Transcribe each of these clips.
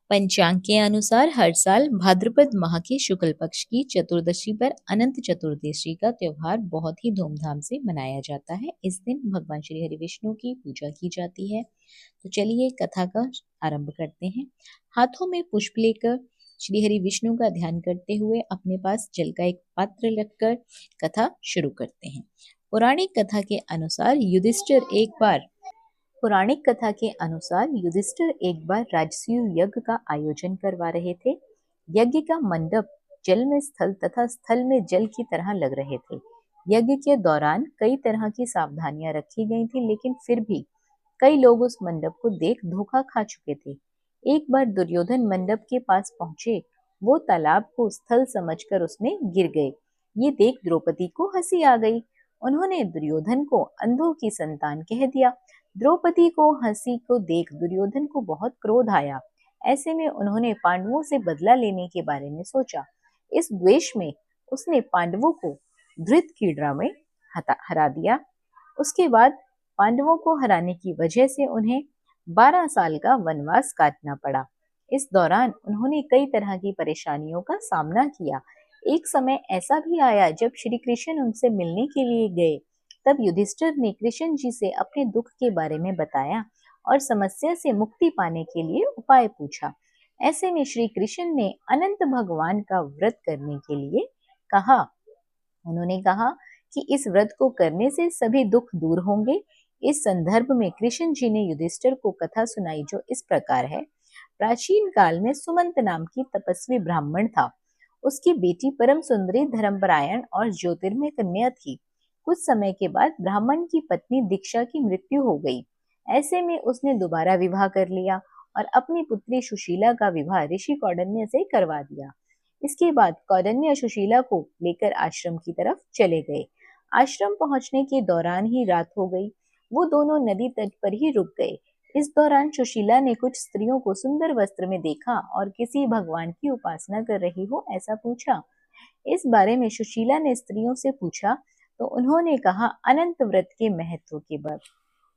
पंचांग के अनुसार हर साल भाद्रपद माह के शुक्ल पक्ष की चतुर्दशी पर अनंत चतुर्दशी का त्योहार बहुत ही धूमधाम से मनाया जाता है। इस दिन भगवान श्री हरि विष्णु की पूजा की जाती है। तो चलिए कथा का आरंभ करते हैं। हाथों में पुष्प लेकर श्री हरि विष्णु का ध्यान करते हुए अपने पास जल का एक पात्र रखकर कथा शुरू करते हैं। पौराणिक कथा के अनुसार पौराणिक कथा के अनुसार युधिष्ठिर एक बार राजसूय यज्ञ का आयोजन करवा रहे थे। यज्ञ का मंडप जल में स्थल तथा स्थल में जल की तरह लग रहे थे। यज्ञ के दौरान कई तरह की सावधानियां रखी गई थी, लेकिन फिर भी कई लोग उस मंडप को देख धोखा खा चुके थे। एक बार दुर्योधन मंडप के पास पहुंचे। वो तालाब को स्थल समझकर उसमें गिर गए। ये देख द्रौपदी को हंसी आ गई। उन्होंने दुर्योधन को अंधों की संतान कह दिया। द्रौपदी को हंसी को देख दुर्योधन को बहुत क्रोध आया। ऐसे में उन्होंने पांडवों से बदला लेने के बारे में सोचा। इस द्वेष में उसने पांडवों को धृतकीड़ा में हरा दिया। उसके बाद पांडवों को हराने की वजह से उन्हें 12 साल का वनवास काटना पड़ा। इस दौरान उन्होंने कई तरह की परेशानियों का सामना किया। एक समय ऐसा भी आया जब श्री कृष्ण उनसे मिलने के लिए गए। तब युधिष्ठिर ने कृष्ण जी से अपने दुख के बारे में बताया और समस्या से मुक्ति पाने के लिए उपाय पूछा। ऐसे में श्री कृष्ण ने अनंत भगवान का व्रत करने के लिए कहा। उन्होंने कहा कि इस व्रत को करने से सभी दुख दूर होंगे। इस संदर्भ में कृष्ण जी ने युधिष्ठिर को कथा सुनाई, जो इस प्रकार है। प्राचीन काल में सुमंत नाम की तपस्वी ब्राह्मण था। उसकी बेटी परम सुंदरी, धर्मपरायण और ज्योतिर्मय कन्या थी। कुछ समय के बाद ब्राह्मण की पत्नी दीक्षा की मृत्यु हो गई। ऐसे में उसने दोबारा विवाह कर लिया और अपनी पुत्री सुशीला का विवाह ऋषि कौंडिन्य से करवा दिया। इसके बाद कौंडिन्य सुशीला को लेकर आश्रम की तरफ चले गए। आश्रम पहुंचने के दौरान ही रात हो गई। वो दोनों नदी तट पर ही रुक गए। इस दौरान सुशीला ने कुछ स्त्रियों को सुंदर वस्त्र में देखा और किसी भगवान की उपासना कर रही हो ऐसा पूछा। इस बारे में सुशीला ने स्त्रियों से पूछा तो उन्होंने कहा अनंत व्रत के महत्व के बारे।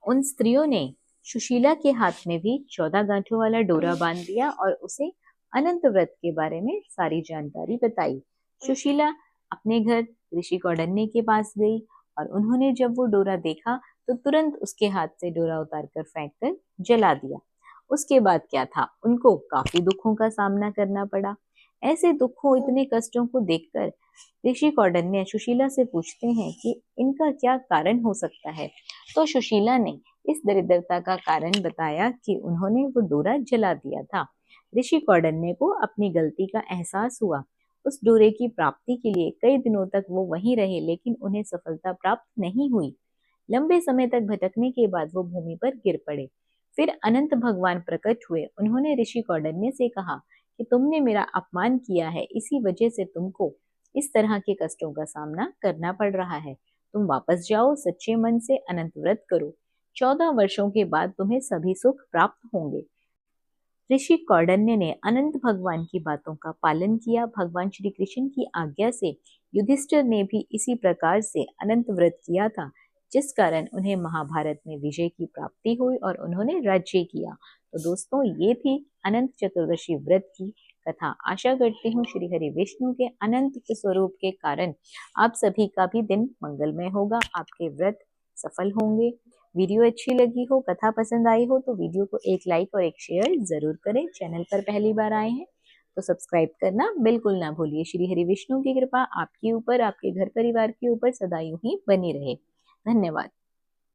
उन स्त्रियों ने सुशीला के हाथ में भी 14 गांठों वाला डोरा बांध दिया और उसे अनंत व्रत के बारे में सारी जानकारी बताई। सुशीला अपने घर ऋषि कौंडिन्य के पास गई और उन्होंने जब वो डोरा देखा तो तुरंत उसके हाथ से डोरा उतारकर फेंककर जला दिया। उसके बाद क्या था, उनको काफी दुखों का सामना करना पड़ा। ऐसे दुखों, इतने कष्टों को देखकर ऋषि कौंडिन्य सुशीला से पूछते हैं कि इनका क्या कारण हो सकता है। तो सुशीला ने इस दरिद्रता का कारण बताया कि उन्होंने वो डोरा जला दिया था। ऋषि कौंडिन्य को अपनी गलती का एहसास हुआ। उस डोरे की प्राप्ति के लिए कई दिनों तक वो वहीं रहे, लेकिन उन्हें सफलता प्राप्त नहीं हुई। लंबे समय तक भटकने के बाद वो भूमि पर गिर पड़े। फिर अनंत भगवान प्रकट हुए। उन्होंने ऋषि कौंडिन्य से कहा कि तुमने मेरा अपमान किया है, इसी वजह से तुमको इस तरह के कष्टों का सामना करना पड़ रहा है। तुम वापस जाओ, सच्चे मन से अनंत व्रत करो। 14 वर्षों के बाद तुम्हें सभी सुख प्राप्त होंगे। ऋषि कौंडिन्य ने अनंत भगवान की बातों का पालन किया। भगवान श्री कृष्ण की आज्ञा से युधिष्ठिर ने भी इसी प्रकार से अनंत व्रत किया था, जिस कारण उन्हें महाभारत में विजय की प्राप्ति हुई और उन्होंने राज्य किया। तो दोस्तों, ये थी अनंत चतुर्दशी व्रत की कथा। आशा करती हूँ श्री हरि विष्णु के अनंत स्वरूप के कारण आप सभी का भी दिन मंगलमय होगा, आपके व्रत सफल होंगे। वीडियो अच्छी लगी हो, कथा पसंद आई हो तो वीडियो को एक लाइक और एक शेयर जरूर करें। चैनल पर पहली बार आए हैं तो सब्सक्राइब करना बिल्कुल ना भूलिए। श्री हरि विष्णु की कृपा आपके ऊपर, आपके घर परिवार के ऊपर सदा यूं ही बनी रहे। धन्यवाद।